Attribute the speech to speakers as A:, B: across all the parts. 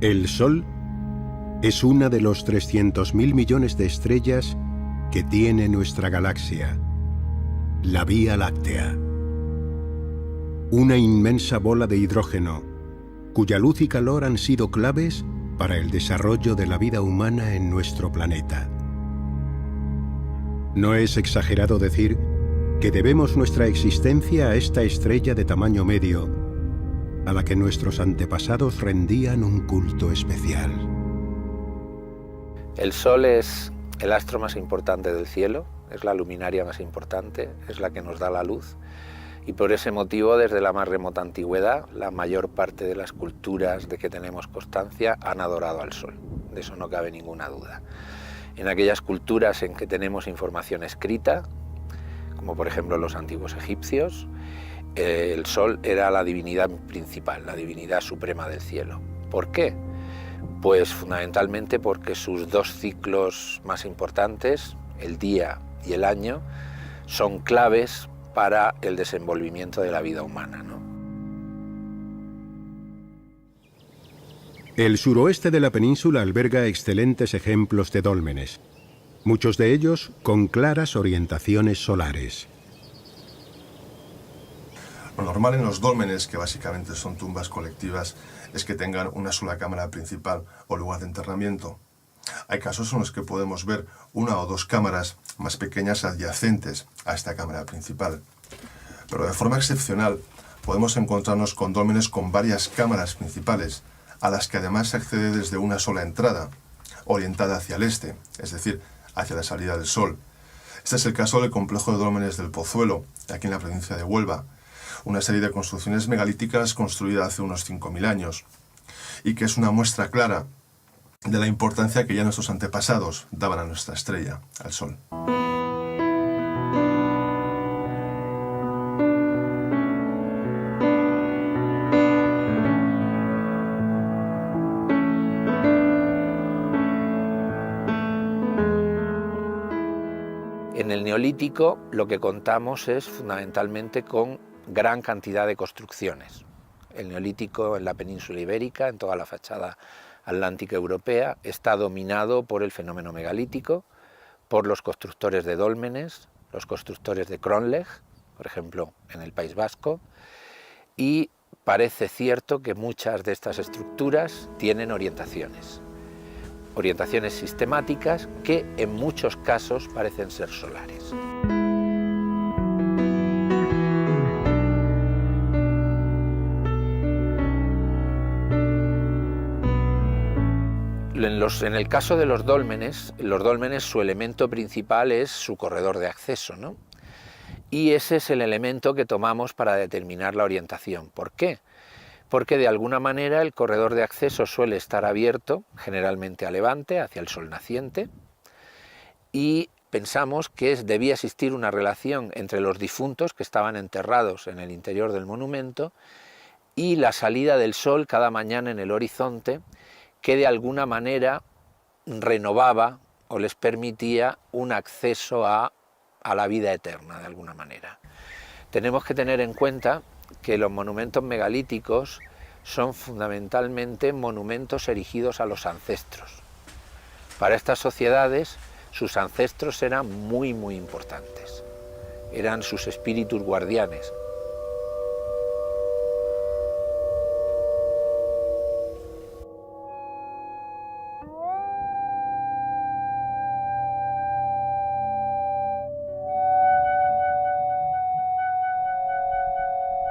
A: El Sol es una de los 300.000 millones de estrellas que tiene nuestra galaxia, la Vía Láctea. Una inmensa bola de hidrógeno, cuya luz y calor han sido claves para el desarrollo de la vida humana en nuestro planeta. No es exagerado decir que debemos nuestra existencia a esta estrella de tamaño medio, a la que nuestros antepasados rendían un culto especial.
B: El Sol es el astro más importante del cielo, es la luminaria más importante, es la que nos da la luz, y por ese motivo, desde la más remota antigüedad, la mayor parte de las culturas de que tenemos constancia han adorado al Sol. De eso no cabe ninguna duda. En aquellas culturas en que tenemos información escrita, como por ejemplo los antiguos egipcios, el Sol era la divinidad principal, la divinidad suprema del cielo. ¿Por qué? Pues fundamentalmente porque sus dos ciclos más importantes, el día y el año, son claves para el desenvolvimiento de la vida humana, ¿no?
A: El suroeste de la península alberga excelentes ejemplos de dólmenes, muchos de ellos con claras orientaciones solares.
C: Lo normal en los dólmenes, que básicamente son tumbas colectivas, es que tengan una sola cámara principal o lugar de enterramiento. Hay casos en los que podemos ver una o dos cámaras más pequeñas adyacentes a esta cámara principal. Pero de forma excepcional podemos encontrarnos con dólmenes con varias cámaras principales, a las que además se accede desde una sola entrada, orientada hacia el este, es decir, hacia la salida del Sol. Este es el caso del complejo de dólmenes del Pozuelo, aquí en la provincia de Huelva, una serie de construcciones megalíticas construida hace unos 5.000 años, y que es una muestra clara de la importancia que ya nuestros antepasados daban a nuestra estrella, al Sol.
B: En el Neolítico lo que contamos es fundamentalmente con gran cantidad de construcciones. El Neolítico en la península ibérica, en toda la fachada atlántica europea, está dominado por el fenómeno megalítico, por los constructores de dólmenes, los constructores de Cronleg, por ejemplo, en el País Vasco, y parece cierto que muchas de estas estructuras tienen orientaciones sistemáticas que en muchos casos parecen ser solares. En el caso de los dólmenes su elemento principal es su corredor de acceso, ¿no? Y ese es el elemento que tomamos para determinar la orientación. ¿Por qué? Porque de alguna manera el corredor de acceso suele estar abierto, generalmente a levante, hacia el sol naciente, y pensamos que debía existir una relación entre los difuntos que estaban enterrados en el interior del monumento y la salida del sol cada mañana en el horizonte, que de alguna manera renovaba o les permitía un acceso a la vida eterna, de alguna manera. Tenemos que tener en cuenta que los monumentos megalíticos son fundamentalmente monumentos erigidos a los ancestros. Para estas sociedades, sus ancestros eran muy importantes. Eran sus espíritus guardianes.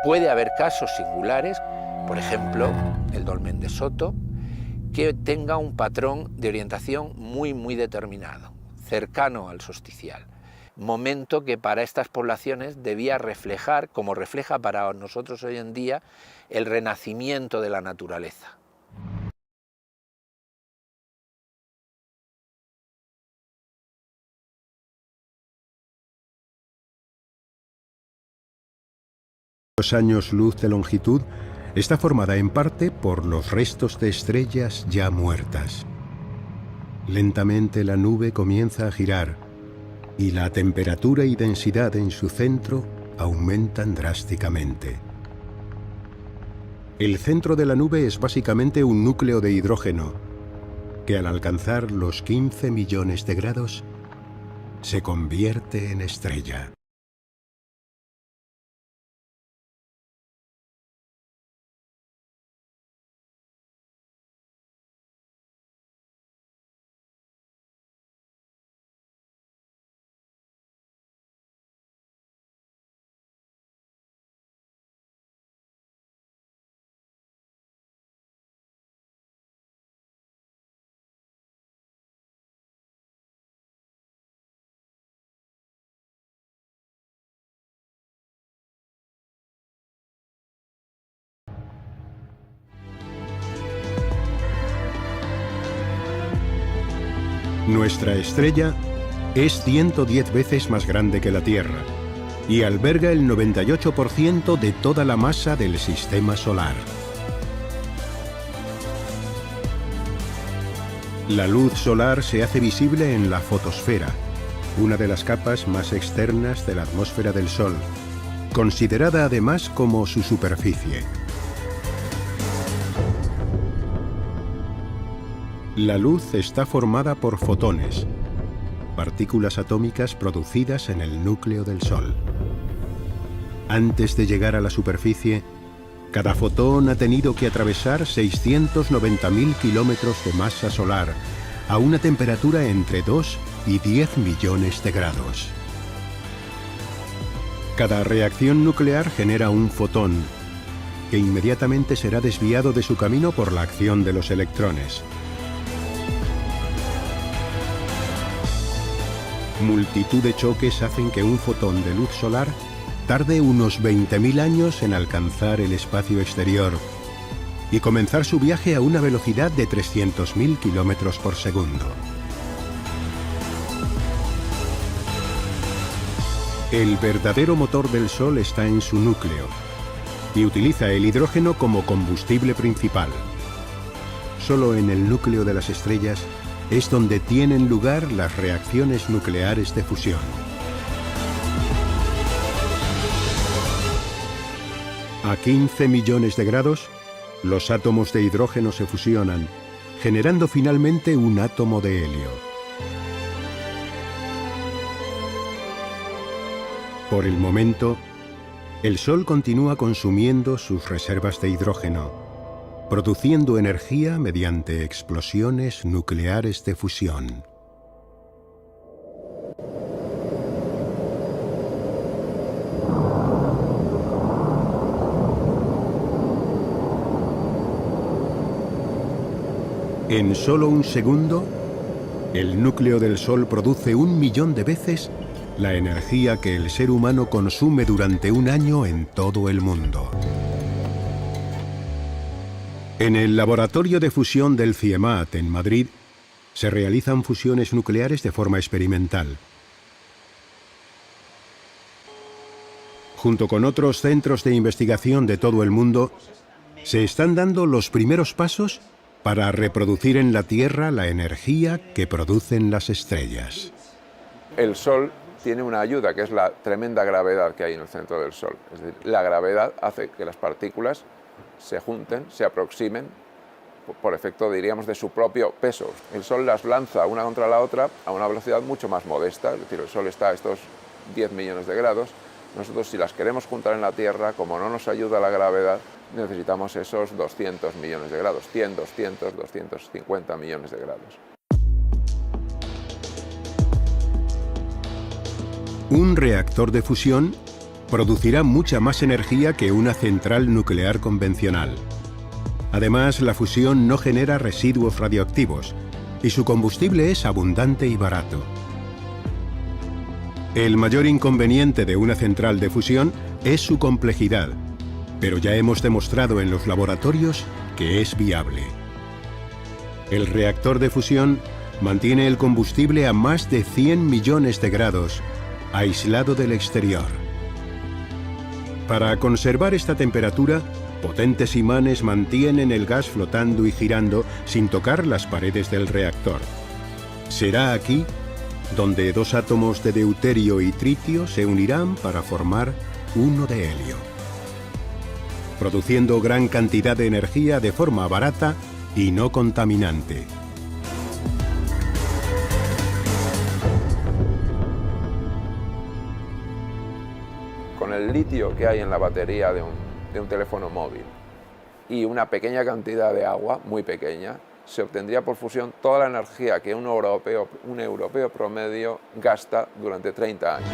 B: Puede haber casos singulares, por ejemplo, el dolmen de Soto, que tenga un patrón de orientación muy determinado, cercano al solsticial, momento que para estas poblaciones debía reflejar, como refleja para nosotros hoy en día, el renacimiento de la naturaleza.
A: Años luz de longitud está formada en parte por los restos de estrellas ya muertas. Lentamente la nube comienza a girar y la temperatura y densidad en su centro aumentan drásticamente. El centro de la nube es básicamente un núcleo de hidrógeno, que al alcanzar los 15 millones de grados, se convierte en estrella. Nuestra estrella es 110 veces más grande que la Tierra y alberga el 98% de toda la masa del sistema solar. La luz solar se hace visible en la fotosfera, una de las capas más externas de la atmósfera del Sol, considerada además como su superficie. La luz está formada por fotones, partículas atómicas producidas en el núcleo del Sol. Antes de llegar a la superficie, cada fotón ha tenido que atravesar 690.000 kilómetros de masa solar a una temperatura entre 2 y 10 millones de grados. Cada reacción nuclear genera un fotón, que inmediatamente será desviado de su camino por la acción de los electrones. Multitud de choques hacen que un fotón de luz solar tarde unos 20.000 años en alcanzar el espacio exterior y comenzar su viaje a una velocidad de 300.000 kilómetros por segundo. El verdadero motor del Sol está en su núcleo y utiliza el hidrógeno como combustible principal. Solo en el núcleo de las estrellas es donde tienen lugar las reacciones nucleares de fusión. A 15 millones de grados, los átomos de hidrógeno se fusionan, generando finalmente un átomo de helio. Por el momento, el Sol continúa consumiendo sus reservas de hidrógeno, produciendo energía mediante explosiones nucleares de fusión. En solo un segundo, el núcleo del Sol produce 1 millón de veces la energía que el ser humano consume durante un año en todo el mundo. En el laboratorio de fusión del CIEMAT en Madrid se realizan fusiones nucleares de forma experimental. Junto con otros centros de investigación de todo el mundo, se están dando los primeros pasos para reproducir en la Tierra la energía que producen las estrellas.
D: El Sol tiene una ayuda, que es la tremenda gravedad que hay en el centro del Sol. Es decir, la gravedad hace que las partículas se junten, se aproximen, por efecto, diríamos, de su propio peso. El Sol las lanza una contra la otra a una velocidad mucho más modesta, es decir, el Sol está a estos 10 millones de grados. Nosotros, si las queremos juntar en la Tierra, como no nos ayuda la gravedad, necesitamos esos 200 millones de grados, 100, 200, 250 millones de grados.
A: Un reactor de fusión producirá mucha más energía que una central nuclear convencional. Además, la fusión no genera residuos radioactivos y su combustible es abundante y barato. El mayor inconveniente de una central de fusión es su complejidad, pero ya hemos demostrado en los laboratorios que es viable. El reactor de fusión mantiene el combustible a más de 100 millones de grados, aislado del exterior. Para conservar esta temperatura, potentes imanes mantienen el gas flotando y girando sin tocar las paredes del reactor. Será aquí donde 2 átomos de deuterio y tritio se unirán para formar uno de helio. produciendo gran cantidad de energía de forma barata y no contaminante.
D: Con el litio que hay en la batería de un teléfono móvil y una pequeña cantidad de agua, muy pequeña, se obtendría por fusión toda la energía que un europeo promedio gasta durante 30 años.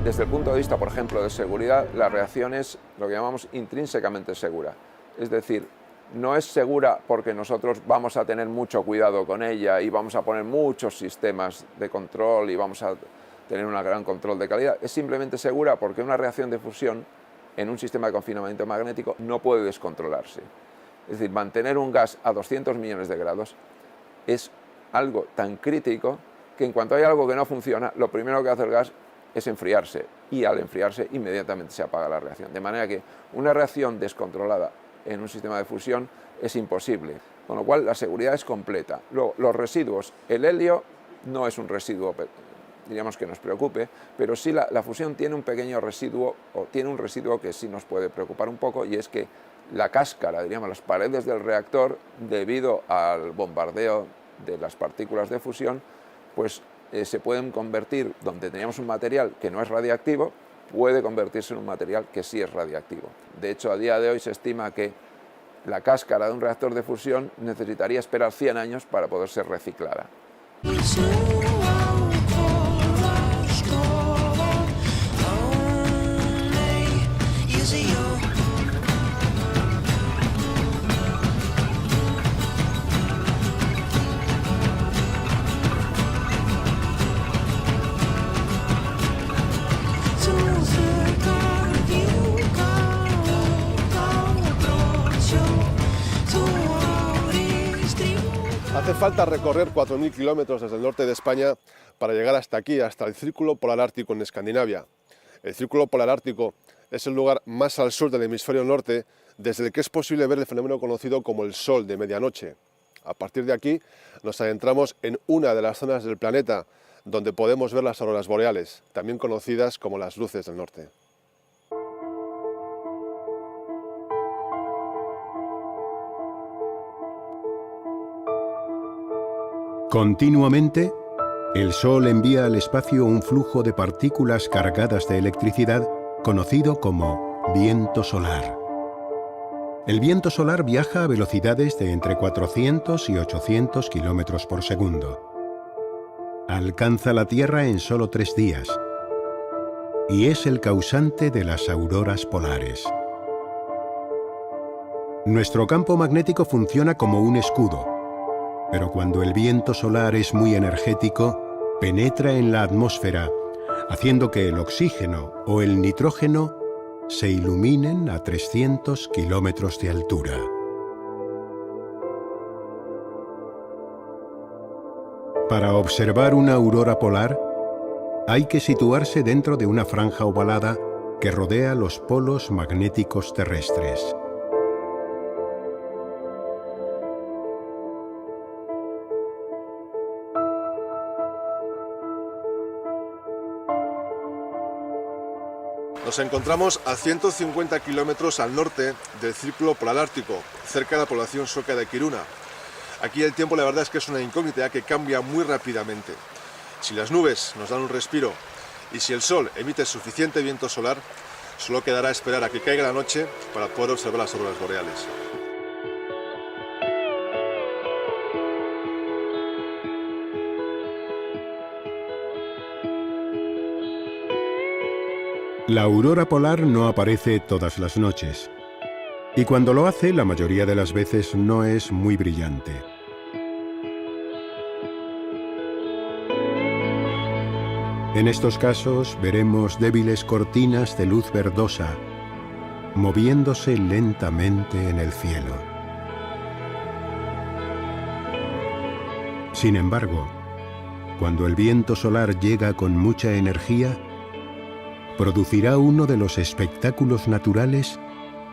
D: Desde el punto de vista, por ejemplo, de seguridad, la reacción es lo que llamamos intrínsecamente segura. Es decir, no es segura porque nosotros vamos a tener mucho cuidado con ella y vamos a poner muchos sistemas de control y vamos a tener un gran control de calidad. Es simplemente segura porque una reacción de fusión en un sistema de confinamiento magnético no puede descontrolarse. Es decir, mantener un gas a 200 millones de grados es algo tan crítico que en cuanto hay algo que no funciona, lo primero que hace el gas es enfriarse, y al enfriarse inmediatamente se apaga la reacción. De manera que una reacción descontrolada en un sistema de fusión es imposible, con lo cual la seguridad es completa. Luego, los residuos, el helio no es un residuo, diríamos, que nos preocupe, pero sí la fusión tiene un pequeño residuo, o tiene un residuo que sí nos puede preocupar un poco, y es que la cáscara, diríamos, las paredes del reactor, debido al bombardeo de las partículas de fusión, pues se pueden convertir, donde teníamos un material que no es radiactivo, puede convertirse en un material que sí es radiactivo. De hecho, a día de hoy se estima que la cáscara de un reactor de fusión necesitaría esperar 100 años para poder ser reciclada.
C: Hace falta recorrer 4.000 kilómetros desde el norte de España para llegar hasta aquí, hasta el Círculo Polar Ártico en Escandinavia. El Círculo Polar Ártico es el lugar más al sur del hemisferio norte desde el que es posible ver el fenómeno conocido como el Sol de medianoche. A partir de aquí nos adentramos en una de las zonas del planeta donde podemos ver las auroras boreales, también conocidas como las luces del norte.
A: Continuamente, el Sol envía al espacio un flujo de partículas cargadas de electricidad conocido como viento solar. El viento solar viaja a velocidades de entre 400 y 800 kilómetros por segundo. Alcanza la Tierra en solo 3 días y es el causante de las auroras polares. Nuestro campo magnético funciona como un escudo. Pero cuando el viento solar es muy energético, penetra en la atmósfera, haciendo que el oxígeno o el nitrógeno se iluminen a 300 kilómetros de altura. Para observar una aurora polar, hay que situarse dentro de una franja ovalada que rodea los polos magnéticos terrestres.
C: Nos encontramos a 150 kilómetros al norte del Círculo Polar Ártico, cerca de la población sueca de Kiruna. Aquí el tiempo, la verdad es que es una incógnita que cambia muy rápidamente. Si las nubes nos dan un respiro y si el Sol emite suficiente viento solar, solo quedará esperar a que caiga la noche para poder observar las auroras boreales.
A: La aurora polar no aparece todas las noches, y cuando lo hace, la mayoría de las veces no es muy brillante. En estos casos veremos débiles cortinas de luz verdosa moviéndose lentamente en el cielo. Sin embargo, cuando el viento solar llega con mucha energía, producirá uno de los espectáculos naturales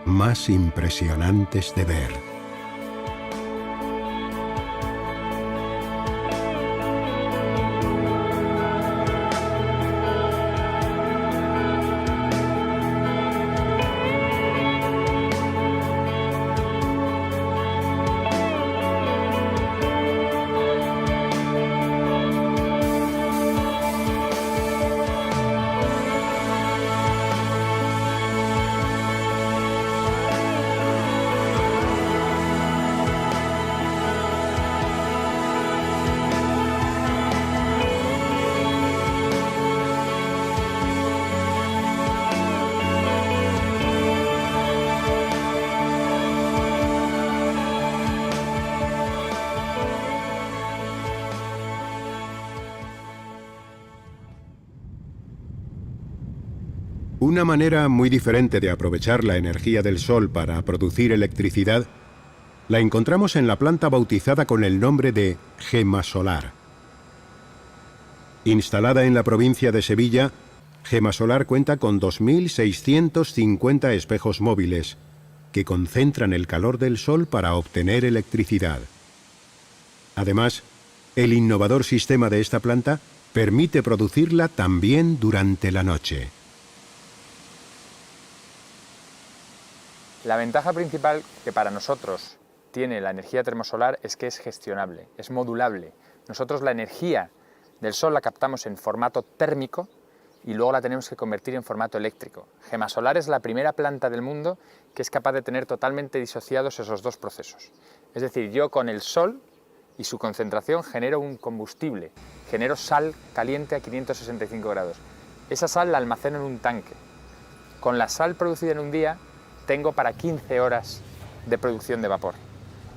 A: más impresionantes de ver. Una manera muy diferente de aprovechar la energía del sol para producir electricidad la encontramos en la planta bautizada con el nombre de Gemasolar. Instalada en la provincia de Sevilla, Gemasolar cuenta con 2.650 espejos móviles que concentran el calor del sol para obtener electricidad. Además, el innovador sistema de esta planta permite producirla también durante la noche.
E: La ventaja principal que para nosotros tiene la energía termosolar es que es gestionable, es modulable. Nosotros la energía del sol la captamos en formato térmico y luego la tenemos que convertir en formato eléctrico. Gemasolar es la primera planta del mundo que es capaz de tener totalmente disociados esos dos procesos. Es decir, yo con el sol y su concentración genero un combustible, genero sal caliente a 565 grados. Esa sal la almaceno en un tanque. Con la sal producida en un día tengo para 15 horas de producción de vapor.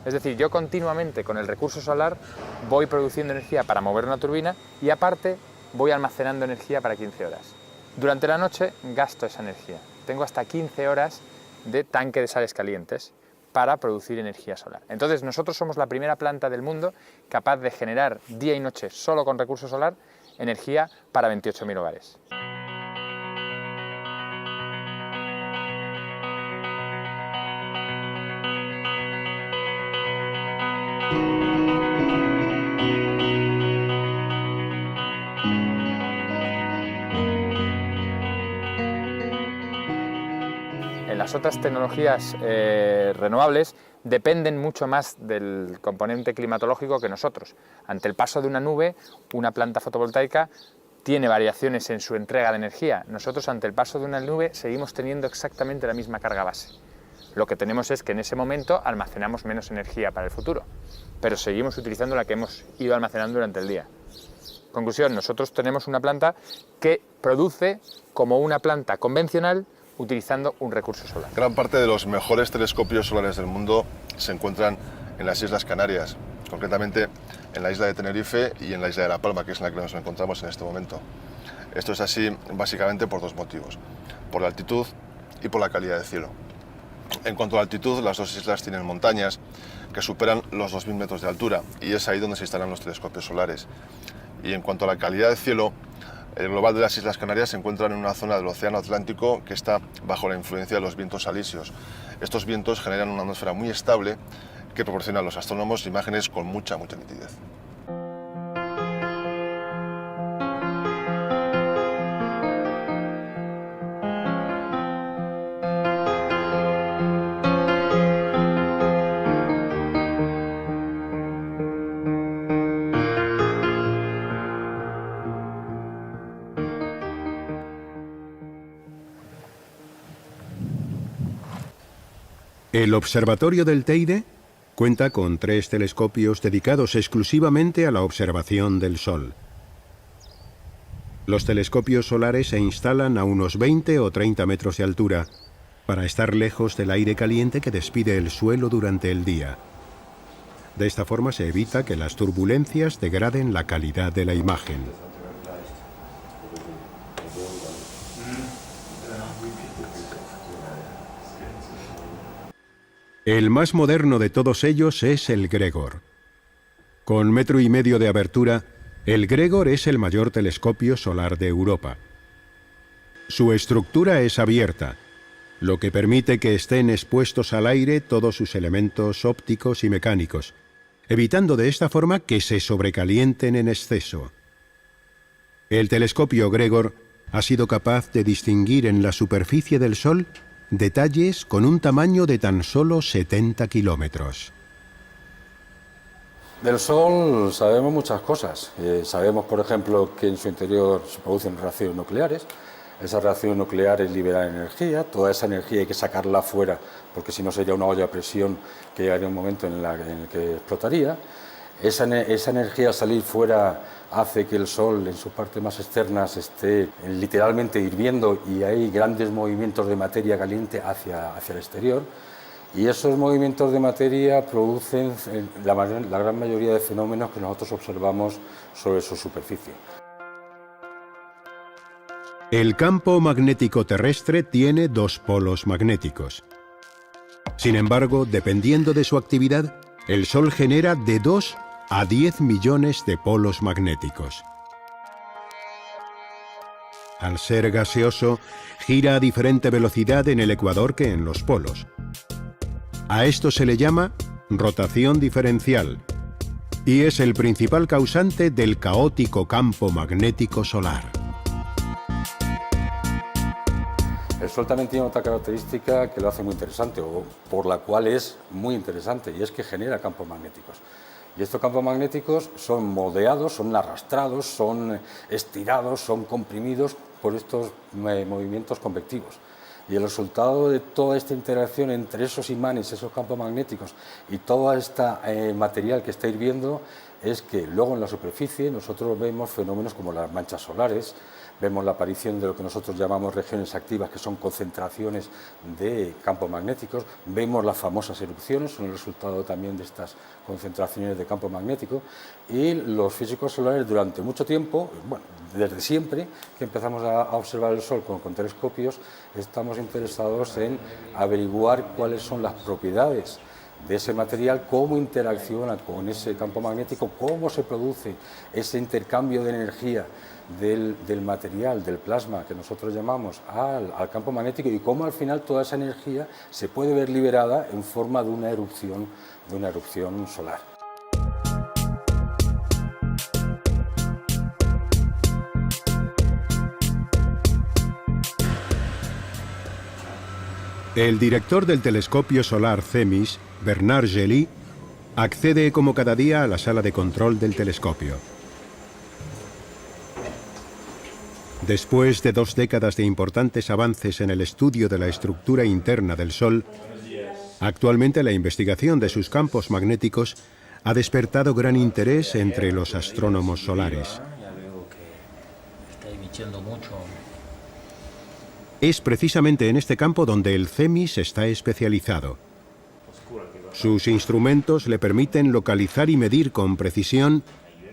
E: Es decir, yo continuamente con el recurso solar voy produciendo energía para mover una turbina y aparte voy almacenando energía para 15 horas. Durante la noche gasto esa energía. Tengo hasta 15 horas de tanque de sales calientes para producir energía solar. Entonces nosotros somos la primera planta del mundo capaz de generar día y noche solo con recurso solar energía para 28.000 hogares. Las otras tecnologías renovables dependen mucho más del componente climatológico que nosotros. Ante el paso de una nube, una planta fotovoltaica tiene variaciones en su entrega de energía. Nosotros ante el paso de una nube seguimos teniendo exactamente la misma carga base. Lo que tenemos es que en ese momento almacenamos menos energía para el futuro, pero seguimos utilizando la que hemos ido almacenando durante el día. Conclusión, nosotros tenemos una planta que produce como una planta convencional utilizando un recurso solar.
C: Gran parte de los mejores telescopios solares del mundo se encuentran en las Islas Canarias, concretamente en la isla de Tenerife y en la isla de La Palma, que es en la que nos encontramos en este momento. Esto es así básicamente por dos motivos, por la altitud y por la calidad del cielo. En cuanto a la altitud, las dos islas tienen montañas que superan los 2.000 metros de altura y es ahí donde se instalan los telescopios solares. Y en cuanto a la calidad del cielo, el global de las Islas Canarias se encuentra en una zona del Océano Atlántico que está bajo la influencia de los vientos alisios. Estos vientos generan una atmósfera muy estable que proporciona a los astrónomos imágenes con mucha nitidez.
A: El Observatorio del Teide cuenta con 3 telescopios dedicados exclusivamente a la observación del Sol. Los telescopios solares se instalan a unos 20 o 30 metros de altura para estar lejos del aire caliente que despide el suelo durante el día. De esta forma se evita que las turbulencias degraden la calidad de la imagen. El más moderno de todos ellos es el Gregor. Con 1,5 metros de abertura, el Gregor es el mayor telescopio solar de Europa. Su estructura es abierta, lo que permite que estén expuestos al aire todos sus elementos ópticos y mecánicos, evitando de esta forma que se sobrecalienten en exceso. El telescopio Gregor ha sido capaz de distinguir en la superficie del Sol detalles con un tamaño de tan solo 70 kilómetros.
F: Del Sol sabemos muchas cosas. Sabemos, por ejemplo, que en su interior se producen reacciones nucleares. Esas reacciones nucleares liberan energía. Toda esa energía hay que sacarla fuera, porque si no sería una olla a presión que llegaría un momento en el que explotaría. Esa energía al salir fuera hace que el Sol en sus partes más externas esté literalmente hirviendo y hay grandes movimientos de materia caliente hacia el exterior. Y esos movimientos de materia producen la gran mayoría de fenómenos que nosotros observamos sobre su superficie.
A: El campo magnético terrestre tiene dos polos magnéticos. Sin embargo, dependiendo de su actividad, el Sol genera de 2 a 10 millones de polos magnéticos. Al ser gaseoso, gira a diferente velocidad en el ecuador que en los polos. A esto se le llama rotación diferencial y es el principal causante del caótico campo magnético solar.
F: El Sol también tiene otra característica que lo hace muy interesante, o por la cual es muy interesante, y es que genera campos magnéticos. Y estos campos magnéticos son moldeados, son arrastrados, son estirados, son comprimidos por estos movimientos convectivos. Y el resultado de toda esta interacción entre esos imanes, esos campos magnéticos y todo este material que está hirviendo es que luego en la superficie nosotros vemos fenómenos como las manchas solares, vemos la aparición de lo que nosotros llamamos regiones activas, que son concentraciones de campos magnéticos, vemos las famosas erupciones, son el resultado también de estas concentraciones de campo magnético, y los físicos solares durante mucho tiempo, bueno, desde siempre que empezamos a observar el Sol con telescopios, estamos interesados en averiguar cuáles son las propiedades de ese material, cómo interacciona con ese campo magnético, cómo se produce ese intercambio de energía del material, del plasma que nosotros llamamos al campo magnético, y cómo al final toda esa energía se puede ver liberada en forma de una erupción solar.
A: El director del telescopio solar CEMIS, Bernard Gély, accede como cada día a la sala de control del telescopio. Después de 2 décadas de importantes avances en el estudio de la estructura interna del Sol, actualmente la investigación de sus campos magnéticos ha despertado gran interés entre los astrónomos solares. Es precisamente en este campo donde el CEMIS está especializado. Sus instrumentos le permiten localizar y medir con precisión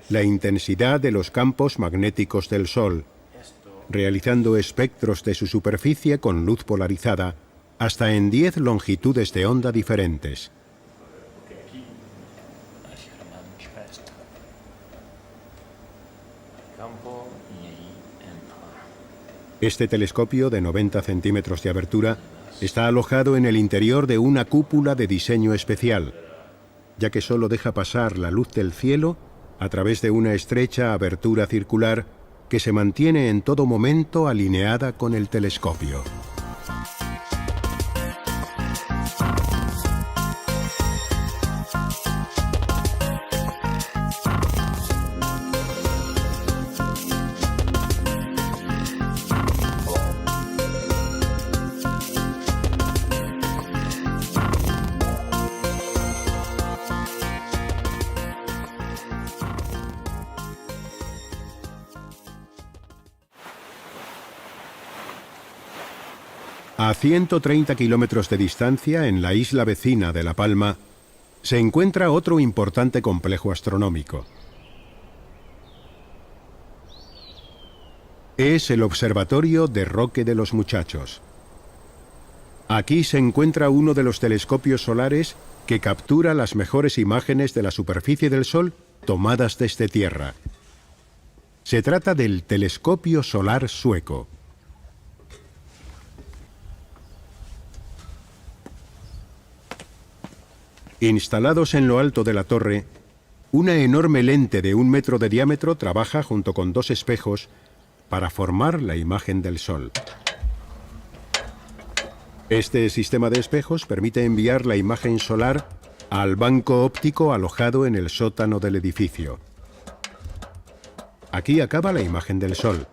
A: la intensidad de los campos magnéticos del Sol, realizando espectros de su superficie con luz polarizada hasta en 10 longitudes de onda diferentes. Este telescopio de 90 centímetros de abertura está alojado en el interior de una cúpula de diseño especial, ya que solo deja pasar la luz del cielo a través de una estrecha abertura circular que se mantiene en todo momento alineada con el telescopio. A 130 kilómetros de distancia, en la isla vecina de La Palma, se encuentra otro importante complejo astronómico. Es el Observatorio de Roque de los Muchachos. Aquí se encuentra uno de los telescopios solares que captura las mejores imágenes de la superficie del Sol tomadas desde tierra. Se trata del Telescopio Solar Sueco. Instalados en lo alto de la torre, una enorme lente de 1 metro de diámetro trabaja junto con 2 espejos para formar la imagen del Sol. Este sistema de espejos permite enviar la imagen solar al banco óptico alojado en el sótano del edificio. Aquí acaba la imagen del Sol,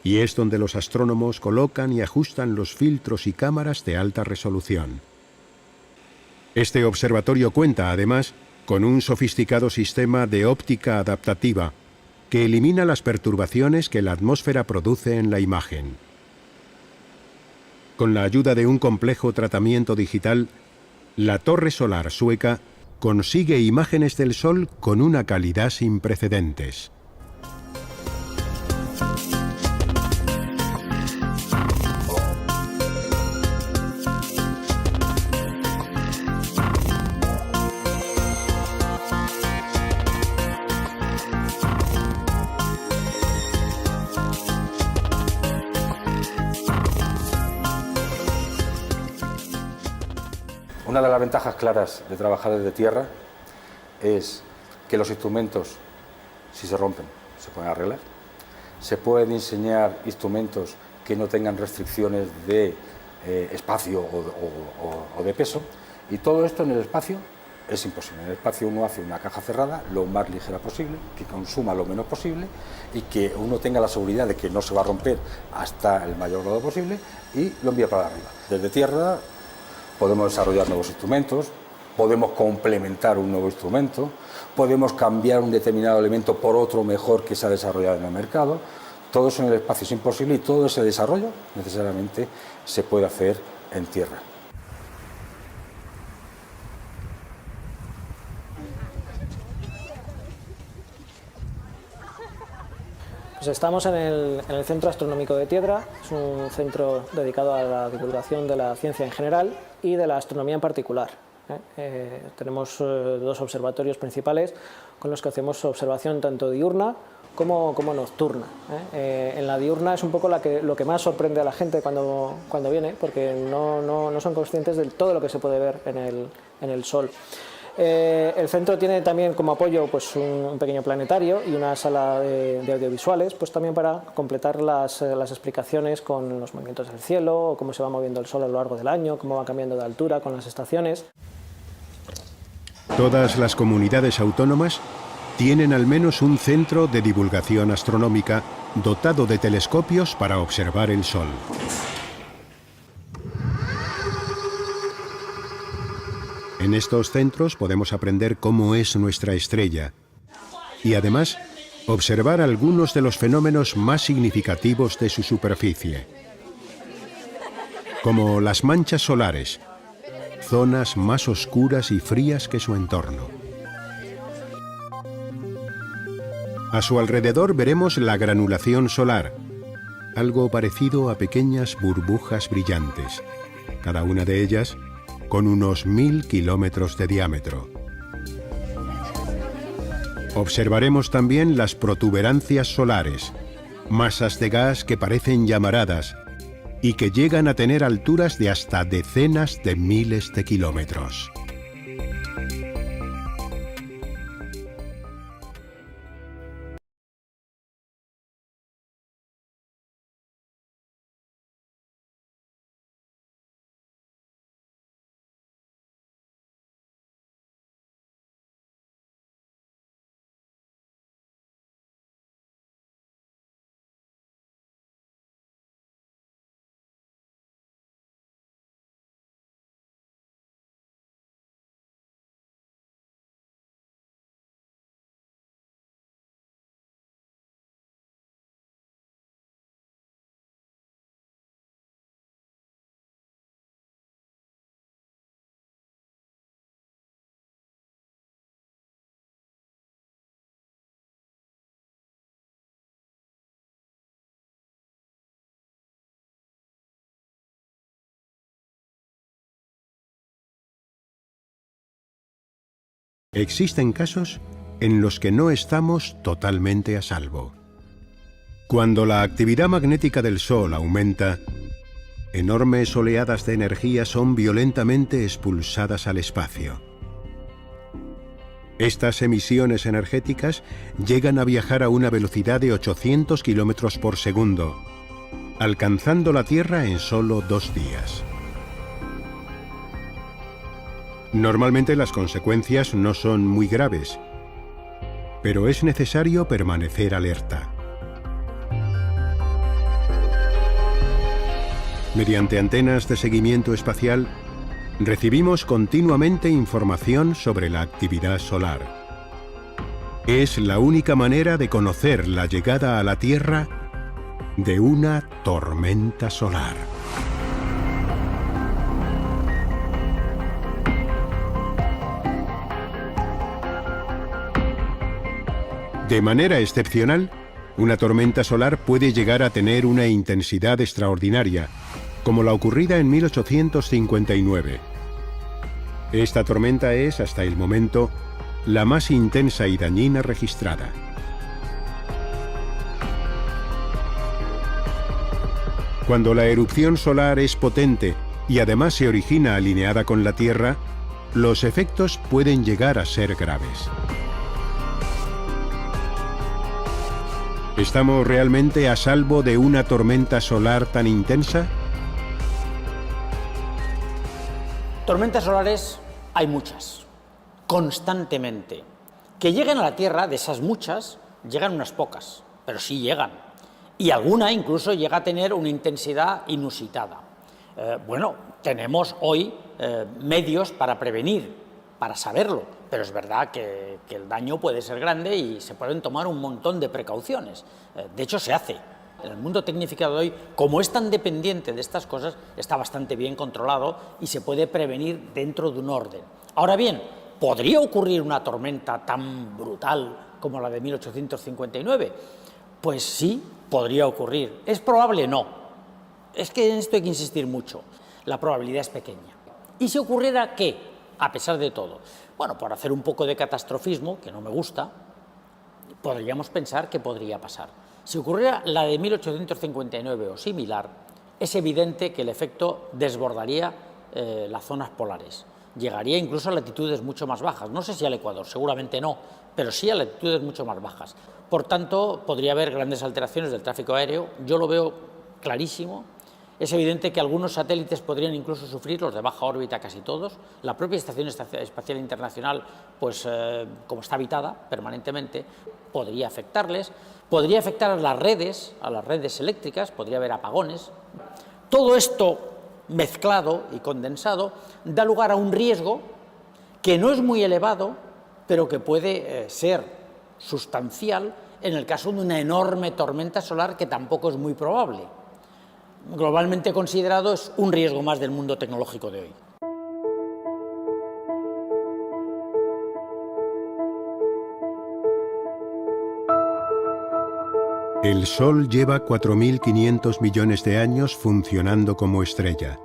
A: y es donde los astrónomos colocan y ajustan los filtros y cámaras de alta resolución. Este observatorio cuenta, además, con un sofisticado sistema de óptica adaptativa que elimina las perturbaciones que la atmósfera produce en la imagen. Con la ayuda de un complejo tratamiento digital, la torre solar sueca consigue imágenes del Sol con una calidad sin precedentes.
F: Una de las ventajas claras de trabajar desde tierra es que los instrumentos, si se rompen, se pueden arreglar. Se pueden diseñar instrumentos que no tengan restricciones de espacio o de peso, y todo esto en el espacio es imposible. En el espacio uno hace una caja cerrada lo más ligera posible, que consuma lo menos posible y que uno tenga la seguridad de que no se va a romper hasta el mayor grado posible, y lo envía para arriba. Desde tierra podemos desarrollar nuevos instrumentos, podemos complementar un nuevo instrumento, podemos cambiar un determinado elemento por otro mejor que se ha desarrollado en el mercado. Todo eso en el espacio es imposible, y todo ese desarrollo necesariamente se puede hacer en tierra.
G: Pues estamos en el Centro Astronómico de Tiedra. Es un centro dedicado a la divulgación de la ciencia en general y de la astronomía en particular. Tenemos 2 observatorios principales con los que hacemos observación tanto diurna como nocturna. En la diurna es un poco lo que más sorprende a la gente cuando viene, porque no son conscientes de todo lo que se puede ver en el Sol. El centro tiene también como apoyo pues, un pequeño planetario y una sala de audiovisuales, pues también para completar las explicaciones con los movimientos del cielo, o cómo se va moviendo el Sol a lo largo del año, cómo va cambiando de altura con las estaciones.
A: Todas las comunidades autónomas tienen al menos un centro de divulgación astronómica dotado de telescopios para observar el Sol. En estos centros podemos aprender cómo es nuestra estrella y, además, observar algunos de los fenómenos más significativos de su superficie, como las manchas solares, zonas más oscuras y frías que su entorno. A su alrededor veremos la granulación solar, algo parecido a pequeñas burbujas brillantes, cada una de ellas con unos 1000 kilómetros de diámetro. Observaremos también las protuberancias solares, masas de gas que parecen llamaradas y que llegan a tener alturas de hasta decenas de miles de kilómetros. Existen casos en los que no estamos totalmente a salvo. Cuando la actividad magnética del Sol aumenta, enormes oleadas de energía son violentamente expulsadas al espacio. Estas emisiones energéticas llegan a viajar a una velocidad de 800 km por segundo, alcanzando la Tierra en solo 2 días. Normalmente las consecuencias no son muy graves, pero es necesario permanecer alerta. Mediante antenas de seguimiento espacial, recibimos continuamente información sobre la actividad solar. Es la única manera de conocer la llegada a la Tierra de una tormenta solar. De manera excepcional, una tormenta solar puede llegar a tener una intensidad extraordinaria, como la ocurrida en 1859. Esta tormenta es, hasta el momento, la más intensa y dañina registrada. Cuando la erupción solar es potente y además se origina alineada con la Tierra, los efectos pueden llegar a ser graves. ¿Estamos realmente a salvo de una tormenta solar tan intensa?
H: Tormentas solares hay muchas, constantemente. Que lleguen a la Tierra, de esas muchas, llegan unas pocas, pero sí llegan. Y alguna incluso llega a tener una intensidad inusitada. Bueno, tenemos hoy medios para prevenir, para saberlo, pero es verdad que el daño puede ser grande y se pueden tomar un montón de precauciones. De hecho, se hace. En el mundo tecnificado de hoy, como es tan dependiente de estas cosas, está bastante bien controlado y se puede prevenir dentro de un orden. Ahora bien, ¿podría ocurrir una tormenta tan brutal como la de 1859? Pues sí, podría ocurrir. ¿Es probable? No. Es que en esto hay que insistir mucho. La probabilidad es pequeña. ¿Y si ocurriera qué? A pesar de todo. Bueno, por hacer un poco de catastrofismo, que no me gusta, podríamos pensar que podría pasar. Si ocurriera la de 1859 o similar, es evidente que el efecto desbordaría las zonas polares. Llegaría incluso a latitudes mucho más bajas. No sé si al Ecuador, seguramente no, pero sí a latitudes mucho más bajas. Por tanto, podría haber grandes alteraciones del tráfico aéreo. Yo lo veo clarísimo. Es evidente que algunos satélites podrían incluso sufrir, los de baja órbita casi todos. La propia Estación Espacial Internacional, pues como está habitada permanentemente, podría afectarles. Podría afectar a las redes eléctricas, podría haber apagones. Todo esto mezclado y condensado da lugar a un riesgo que no es muy elevado, pero que puede ser sustancial en el caso de una enorme tormenta solar, que tampoco es muy probable. Globalmente considerado, es un riesgo más del mundo tecnológico de hoy.
A: El Sol lleva 4.500 millones de años funcionando como estrella.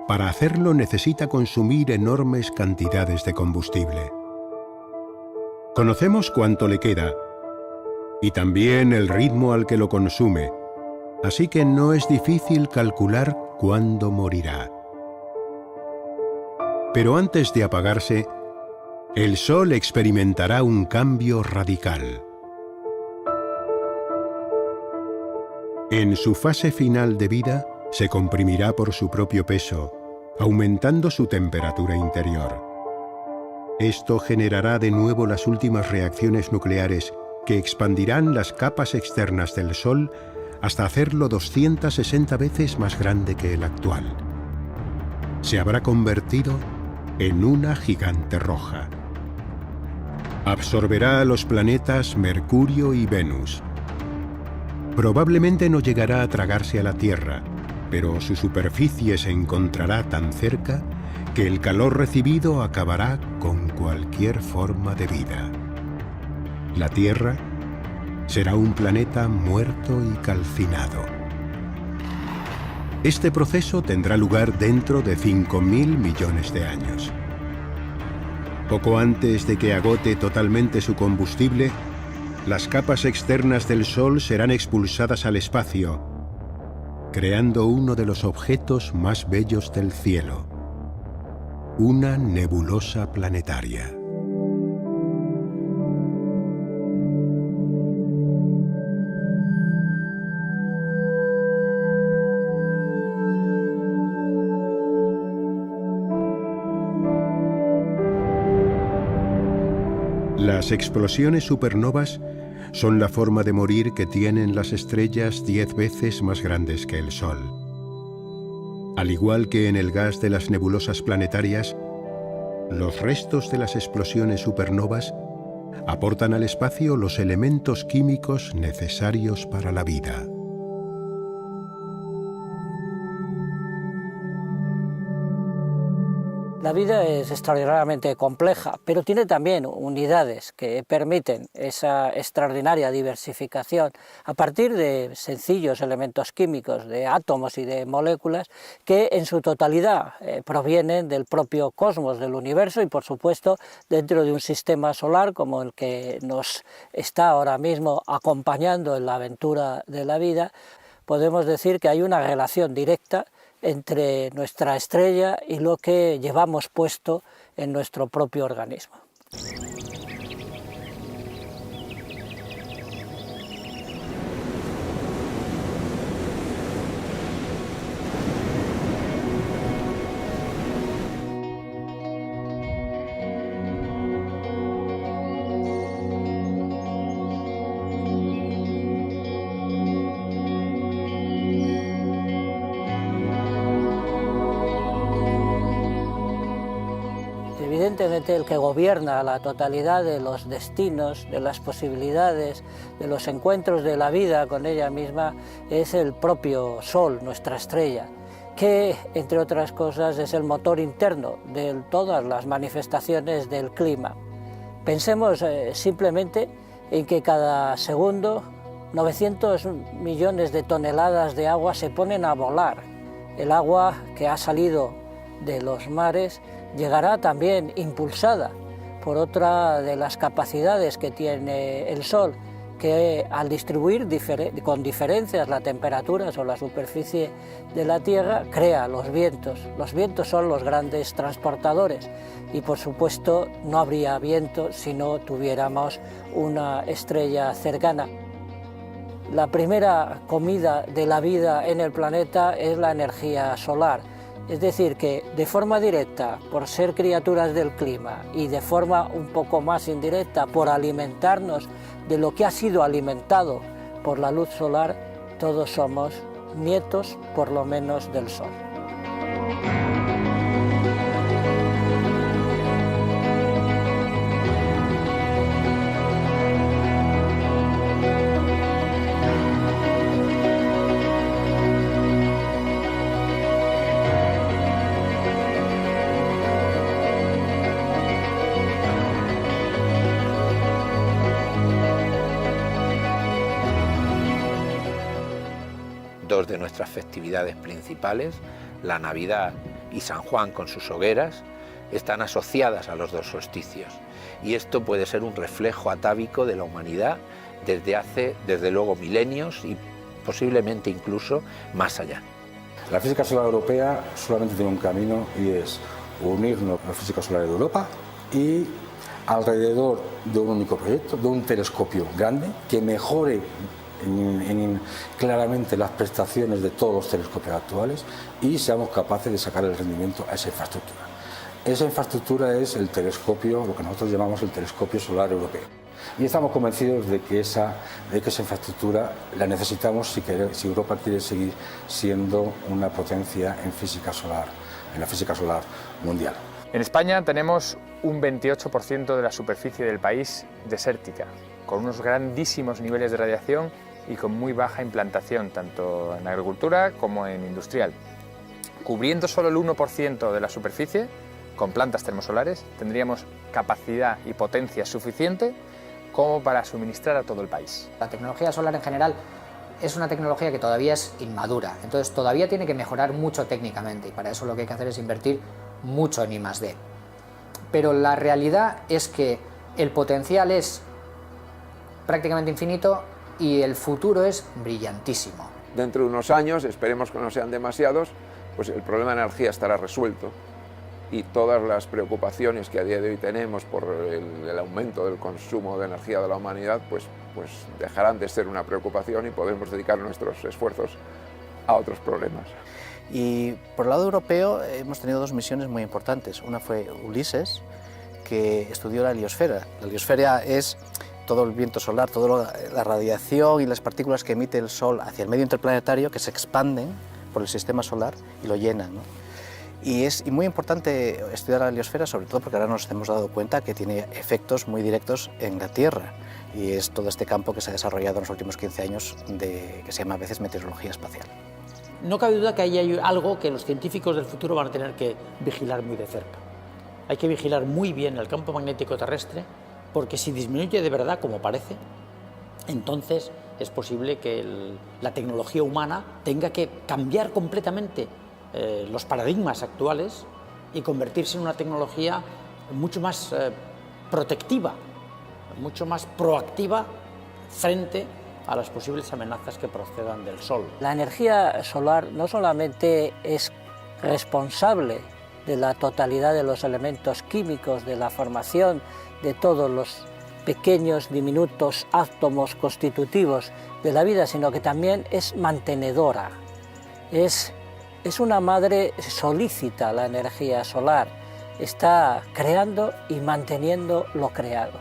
A: Para hacerlo necesita consumir enormes cantidades de combustible. Conocemos cuánto le queda y también el ritmo al que lo consume, así que no es difícil calcular cuándo morirá. Pero antes de apagarse, el Sol experimentará un cambio radical. En su fase final de vida, se comprimirá por su propio peso, aumentando su temperatura interior. Esto generará de nuevo las últimas reacciones nucleares que expandirán las capas externas del Sol hasta hacerlo 260 veces más grande que el actual. Se habrá convertido en una gigante roja. Absorberá a los planetas Mercurio y Venus. Probablemente no llegará a tragarse a la Tierra, pero su superficie se encontrará tan cerca que el calor recibido acabará con cualquier forma de vida. La Tierra será un planeta muerto y calcinado. Este proceso tendrá lugar dentro de 5.000 millones de años. Poco antes de que agote totalmente su combustible, las capas externas del Sol serán expulsadas al espacio, creando uno de los objetos más bellos del cielo, una nebulosa planetaria. Las explosiones supernovas son la forma de morir que tienen las estrellas 10 veces más grandes que el Sol. Al igual que en el gas de las nebulosas planetarias, los restos de las explosiones supernovas aportan al espacio los elementos químicos necesarios para la vida.
I: La vida es extraordinariamente compleja, pero tiene también unidades que permiten esa extraordinaria diversificación a partir de sencillos elementos químicos, de átomos y de moléculas, que en su totalidad provienen del propio cosmos, del universo, y por supuesto dentro de un sistema solar como el que nos está ahora mismo acompañando en la aventura de la vida, podemos decir que hay una relación directa entre nuestra estrella y lo que llevamos puesto en nuestro propio organismo. Evidentemente el que gobierna la totalidad de los destinos, de las posibilidades, de los encuentros de la vida con ella misma es el propio Sol, nuestra estrella, que entre otras cosas es el motor interno de todas las manifestaciones del clima. Pensemos simplemente en que cada segundo 900 millones de toneladas de agua se ponen a volar. El agua que ha salido de los mares llegará también impulsada por otra de las capacidades que tiene el Sol, que al distribuir con diferencias la temperatura sobre la superficie de la Tierra crea los vientos. Los vientos son los grandes transportadores y por supuesto no habría viento si no tuviéramos una estrella cercana. La primera comida de la vida en el planeta es la energía solar. Es decir, que de forma directa, por ser criaturas del clima, y de forma un poco más indirecta, por alimentarnos de lo que ha sido alimentado por la luz solar, todos somos nietos, por lo menos, del Sol.
B: Dos de nuestras festividades principales, la Navidad y San Juan con sus hogueras, están asociadas a los dos solsticios, y esto puede ser un reflejo atávico de la humanidad desde hace, desde luego, milenios y posiblemente incluso más allá.
F: La física solar europea solamente tiene un camino y es unirnos a la física solar de Europa y alrededor de un único proyecto, de un telescopio grande que mejore claramente las prestaciones de todos los telescopios actuales y seamos capaces de sacar el rendimiento a esa infraestructura. Esa infraestructura es el telescopio, lo que nosotros llamamos el telescopio solar europeo. Y estamos convencidos de que esa infraestructura la necesitamos si Europa quiere seguir siendo una potencia en física solar, en la física solar mundial.
E: En España tenemos un 28% de la superficie del país desértica, con unos grandísimos niveles de radiación y con muy baja implantación, tanto en agricultura como en industrial. Cubriendo solo el 1% de la superficie, con plantas termosolares, tendríamos capacidad y potencia suficiente como para suministrar a todo el país.
J: La tecnología solar en general es una tecnología que todavía es inmadura, entonces todavía tiene que mejorar mucho técnicamente y para eso lo que hay que hacer es invertir mucho en I+D. Pero la realidad es que el potencial es prácticamente infinito y el futuro es brillantísimo.
D: Dentro de unos años, esperemos que no sean demasiados, pues el problema de energía estará resuelto y todas las preocupaciones que a día de hoy tenemos por el aumento del consumo de energía de la humanidad, pues dejarán de ser una preocupación y podremos dedicar nuestros esfuerzos a otros problemas.
K: Y por el lado europeo hemos tenido dos misiones muy importantes. Una fue Ulises, que estudió la heliosfera. La heliosfera es todo el viento solar, toda la radiación y las partículas que emite el Sol hacia el medio interplanetario que se expanden por el sistema solar y lo llenan, ¿no? Y es muy importante estudiar la heliosfera, sobre todo porque ahora nos hemos dado cuenta que tiene efectos muy directos en la Tierra, y es todo este campo que se ha desarrollado en los últimos 15 años, que se llama a veces meteorología espacial.
H: No cabe duda que ahí hay algo que los científicos del futuro van a tener que vigilar muy de cerca. Hay que vigilar muy bien el campo magnético terrestre, porque si disminuye de verdad, como parece, entonces es posible que la tecnología humana tenga que cambiar completamente los paradigmas actuales y convertirse en una tecnología mucho más protectiva, mucho más proactiva frente a las posibles amenazas que procedan del Sol.
I: La energía solar no solamente es responsable de la totalidad de los elementos químicos, de la formación de todos los pequeños, diminutos átomos constitutivos de la vida, sino que también es mantenedora. Es una madre solícita la energía solar, está creando y manteniendo lo creado.